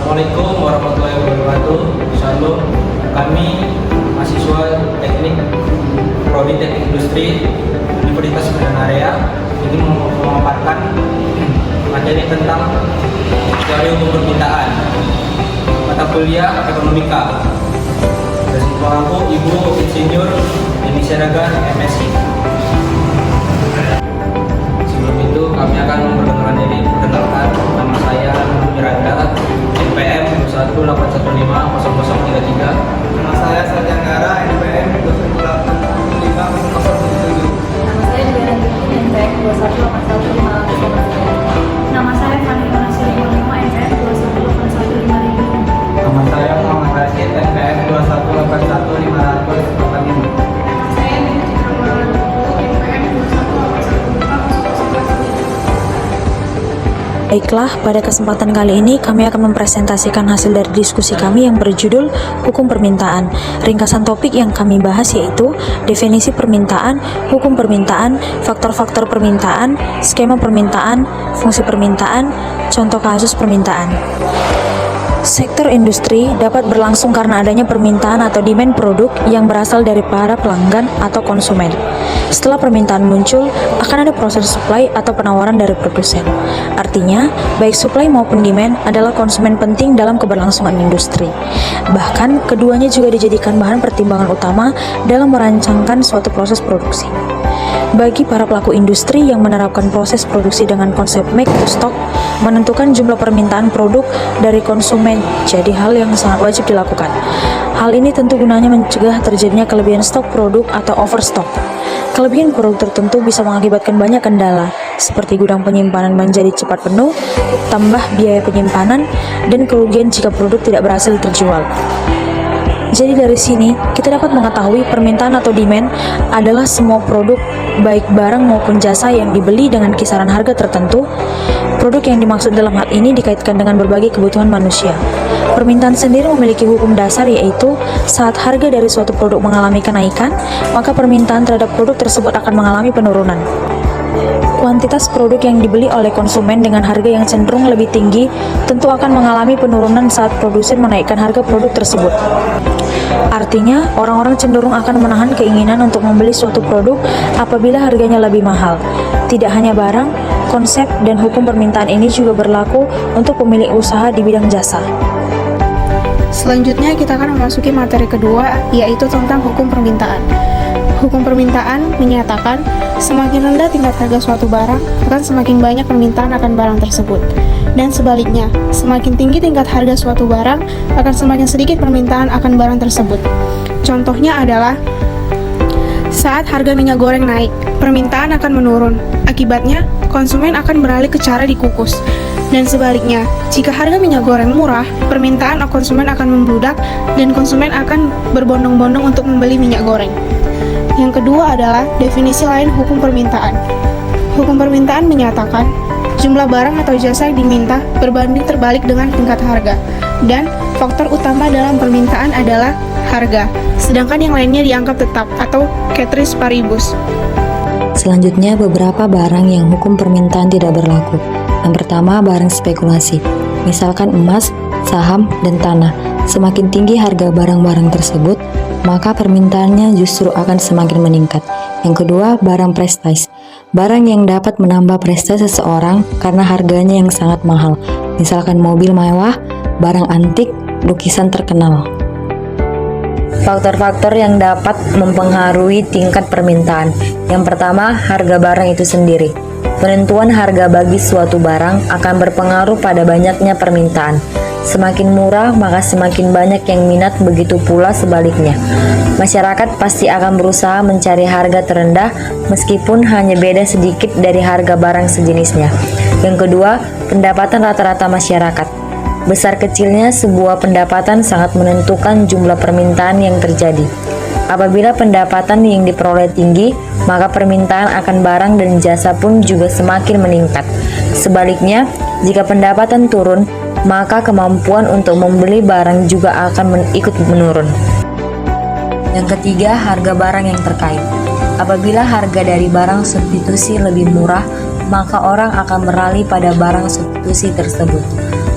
Assalamualaikum warahmatullahi wabarakatuh. Shalom. Kami mahasiswa teknik Prodi Teknik Industri Universitas Medan Area ini memaparkan materi tentang teori hukum permintaan mata kuliah ekonomika. Bersama aku Ibu Insinyur Deni Seragan MSI. Sebelum itu kami akan memperkenalkan diri. Perkenalkan, nama saya Miranda, NPM 218150033. Nama saya Sarjanggara, NPM 2185007. Nama saya Diana Giti, NPM 2181503. Nama saya Fani Manasiri Murlima, NPM 2181550. Nama saya Muhammad Rashid, NPM 2181585. Nama saya Nina Citra Maulana, NPM 2181400. Baiklah, pada kesempatan kali ini kami akan mempresentasikan hasil dari diskusi kami yang berjudul Hukum Permintaan. Ringkasan topik yang kami bahas yaitu definisi permintaan, hukum permintaan, faktor-faktor permintaan, skema permintaan, fungsi permintaan, contoh kasus permintaan. Sektor industri dapat berlangsung karena adanya permintaan atau demand produk yang berasal dari para pelanggan atau konsumen. Setelah permintaan muncul, akan ada proses supply atau penawaran dari produsen. Artinya, baik supply maupun demand adalah konsumen penting dalam keberlangsungan industri. Bahkan, keduanya juga dijadikan bahan pertimbangan utama dalam merancangkan suatu proses produksi. Bagi para pelaku industri yang menerapkan proses produksi dengan konsep make to stock, menentukan jumlah permintaan produk dari konsumen jadi hal yang sangat wajib dilakukan. Hal ini tentu gunanya mencegah terjadinya kelebihan stok produk atau overstock. Kelebihan produk tertentu bisa mengakibatkan banyak kendala, seperti gudang penyimpanan menjadi cepat penuh, tambah biaya penyimpanan, dan kerugian jika produk tidak berhasil terjual. Jadi dari sini, kita dapat mengetahui permintaan atau demand adalah semua produk, baik barang maupun jasa yang dibeli dengan kisaran harga tertentu. Produk yang dimaksud dalam hal ini dikaitkan dengan berbagai kebutuhan manusia. Permintaan sendiri memiliki hukum dasar yaitu saat harga dari suatu produk mengalami kenaikan, maka permintaan terhadap produk tersebut akan mengalami penurunan. Kuantitas produk yang dibeli oleh konsumen dengan harga yang cenderung lebih tinggi tentu akan mengalami penurunan saat produsen menaikkan harga produk tersebut. Artinya, orang-orang cenderung akan menahan keinginan untuk membeli suatu produk apabila harganya lebih mahal. Tidak hanya barang, konsep dan hukum permintaan ini juga berlaku untuk pemilik usaha di bidang jasa. Selanjutnya kita akan memasuki materi kedua, yaitu tentang hukum permintaan. Hukum permintaan menyatakan semakin rendah tingkat harga suatu barang, akan semakin banyak permintaan akan barang tersebut. Dan sebaliknya, semakin tinggi tingkat harga suatu barang, akan semakin sedikit permintaan akan barang tersebut. Contohnya adalah saat harga minyak goreng naik, permintaan akan menurun. Akibatnya, konsumen akan beralih ke cara dikukus. Dan sebaliknya, jika harga minyak goreng murah, permintaan konsumen akan membludak dan konsumen akan berbondong-bondong untuk membeli minyak goreng. Yang kedua adalah definisi lain hukum permintaan. Hukum permintaan menyatakan jumlah barang atau jasa yang diminta berbanding terbalik dengan tingkat harga, dan faktor utama dalam permintaan adalah harga, sedangkan yang lainnya dianggap tetap atau ceteris paribus. Selanjutnya, beberapa barang yang hukum permintaan tidak berlaku. Yang pertama, barang spekulasi, misalkan emas, saham, dan tanah. Semakin tinggi harga barang-barang tersebut, maka permintaannya justru akan semakin meningkat. Yang kedua, barang prestasi, barang yang dapat menambah prestasi seseorang karena harganya yang sangat mahal, misalkan mobil mewah, barang antik, lukisan terkenal. Faktor-faktor yang dapat mempengaruhi tingkat permintaan. Yang pertama, harga barang itu sendiri. Penentuan harga bagi suatu barang akan berpengaruh pada banyaknya permintaan. Semakin murah, maka semakin banyak yang minat, begitu pula sebaliknya. Masyarakat pasti akan berusaha mencari harga terendah meskipun hanya beda sedikit dari harga barang sejenisnya. Yang kedua, pendapatan rata-rata masyarakat. Besar kecilnya sebuah pendapatan sangat menentukan jumlah permintaan yang terjadi. Apabila pendapatan yang diperoleh tinggi, maka permintaan akan barang dan jasa pun juga semakin meningkat. Sebaliknya, jika pendapatan turun, maka kemampuan untuk membeli barang juga akan ikut menurun. Yang ketiga, harga barang yang terkait. Apabila harga dari barang substitusi lebih murah, maka orang akan beralih pada barang substitusi tersebut.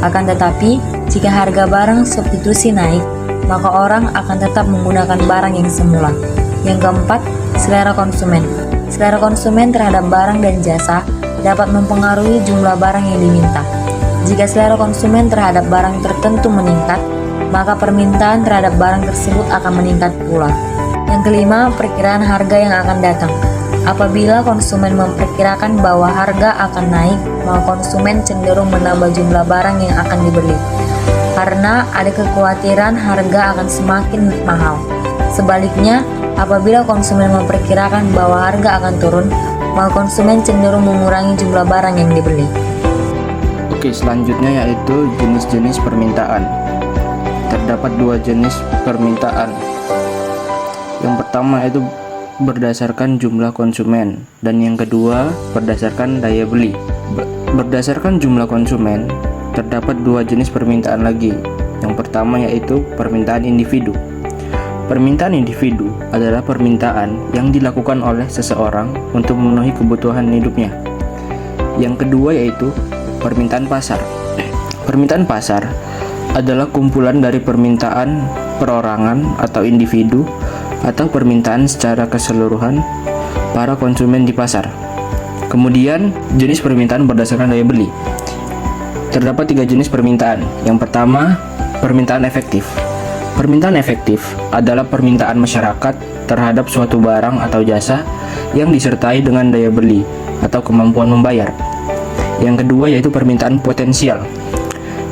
Akan tetapi, Jika harga barang substitusi naik, maka orang akan tetap menggunakan barang yang semula. Yang keempat, selera konsumen. Selera konsumen terhadap barang dan jasa dapat mempengaruhi jumlah barang yang diminta. Jika selera konsumen terhadap barang tertentu meningkat, maka permintaan terhadap barang tersebut akan meningkat pula. Yang kelima, perkiraan harga yang akan datang. Apabila konsumen memperkirakan bahwa harga akan naik, maka konsumen cenderung menambah jumlah barang yang akan dibeli, karena ada kekhawatiran harga akan semakin mahal. Sebaliknya, apabila konsumen memperkirakan bahwa harga akan turun, maka konsumen cenderung mengurangi jumlah barang yang dibeli. Oke, selanjutnya yaitu jenis-jenis permintaan. Terdapat dua jenis permintaan. Yang pertama yaitu berdasarkan jumlah konsumen, dan yang kedua berdasarkan daya beli. Berdasarkan jumlah konsumen, terdapat dua jenis permintaan lagi. Yang pertama yaitu permintaan individu. Permintaan individu adalah permintaan yang dilakukan oleh seseorang untuk memenuhi kebutuhan hidupnya. Yang kedua yaitu permintaan pasar. Permintaan pasar adalah kumpulan dari permintaan perorangan atau individu atau permintaan secara keseluruhan para konsumen di pasar. Kemudian, jenis permintaan berdasarkan daya beli. Terdapat tiga jenis permintaan. Yang pertama, permintaan efektif. Permintaan efektif adalah permintaan masyarakat terhadap suatu barang atau jasa yang disertai dengan daya beli atau kemampuan membayar. Yang kedua yaitu permintaan potensial.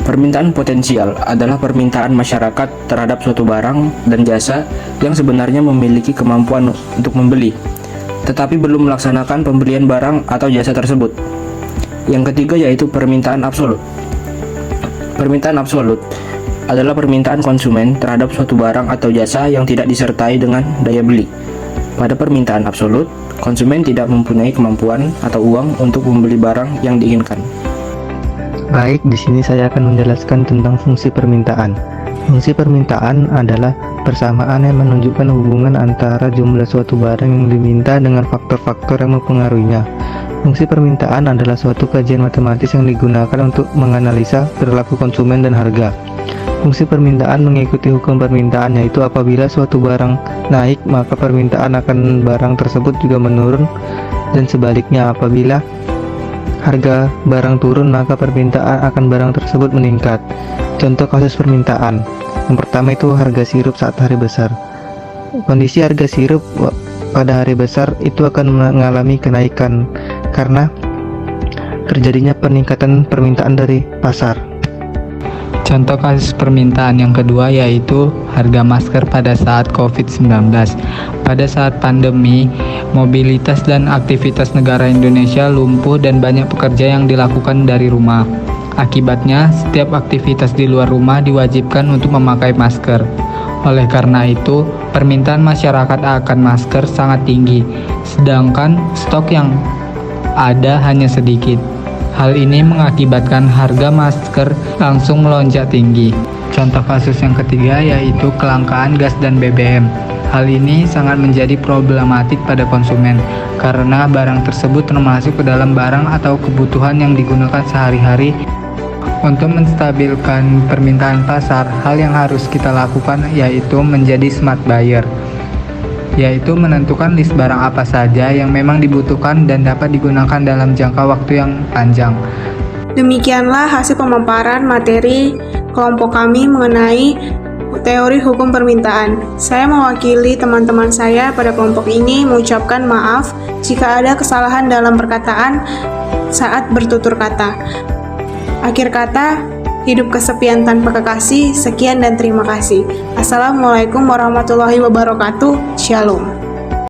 Permintaan potensial adalah permintaan masyarakat terhadap suatu barang dan jasa yang sebenarnya memiliki kemampuan untuk membeli, tetapi belum melaksanakan pembelian barang atau jasa tersebut. Yang ketiga yaitu permintaan absolut. Permintaan absolut adalah permintaan konsumen terhadap suatu barang atau jasa yang tidak disertai dengan daya beli. Pada permintaan absolut, konsumen tidak mempunyai kemampuan atau uang untuk membeli barang yang diinginkan. Baik, di sini saya akan menjelaskan tentang fungsi permintaan. Fungsi permintaan adalah persamaan yang menunjukkan hubungan antara jumlah suatu barang yang diminta dengan faktor-faktor yang mempengaruhinya. Fungsi permintaan adalah suatu kajian matematis yang digunakan untuk menganalisa perilaku konsumen dan harga. Fungsi permintaan mengikuti hukum permintaan, yaitu apabila suatu barang naik, maka permintaan akan barang tersebut juga menurun, dan sebaliknya apabila harga barang turun, maka permintaan akan barang tersebut meningkat. Contoh kasus permintaan. Yang pertama itu harga sirup saat hari besar. Kondisi harga sirup pada hari besar itu akan mengalami kenaikan karena terjadinya peningkatan permintaan dari pasar. Contoh kasus permintaan yang kedua yaitu harga masker pada saat COVID-19. Pada saat pandemi, mobilitas dan aktivitas negara Indonesia lumpuh dan banyak pekerja yang dilakukan dari rumah. Akibatnya, setiap aktivitas di luar rumah diwajibkan untuk memakai masker. Oleh karena itu, permintaan masyarakat akan masker sangat tinggi, sedangkan stok yang ada hanya sedikit. Hal ini mengakibatkan harga masker langsung melonjak tinggi. Contoh kasus yang ketiga yaitu kelangkaan gas dan BBM. Hal ini sangat menjadi problematik pada konsumen karena barang tersebut termasuk ke dalam barang atau kebutuhan yang digunakan sehari-hari. Untuk menstabilkan permintaan pasar, hal yang harus kita lakukan yaitu menjadi smart buyer, yaitu menentukan list barang apa saja yang memang dibutuhkan dan dapat digunakan dalam jangka waktu yang panjang. Demikianlah hasil pemaparan materi kelompok kami mengenai teori hukum permintaan. Saya mewakili teman-teman saya pada kelompok ini mengucapkan maaf jika ada kesalahan dalam perkataan saat bertutur kata. Akhir kata, hidup kesepian tanpa kekasih. Sekian dan terima kasih. Assalamualaikum warahmatullahi wabarakatuh. Shalom.